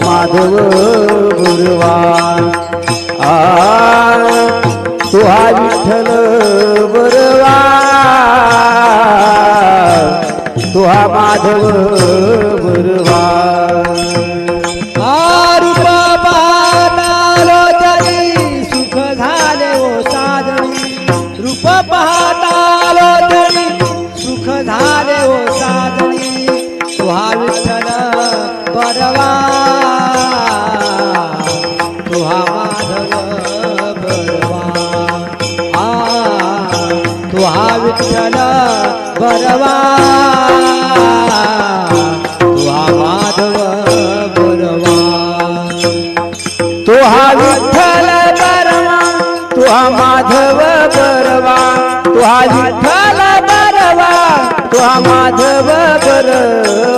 माधव बरवा तू हा विठ्ठल बरवा तू हा माधव बरवा रूप पाहतालो तरी सुख झाले ओ साजणी रूप पाहतालो तरी सुख झाले ओ साजणी तू हा विठ्ठल बरवा तू हा माधव बरवा तू हा विठ्ठल बरवा तू हा माधव बरवा तू हा विठ्ठल बरवा तू हा माधव बरवा तू हा विठ्ठल बरवा तू हा माधव बरवा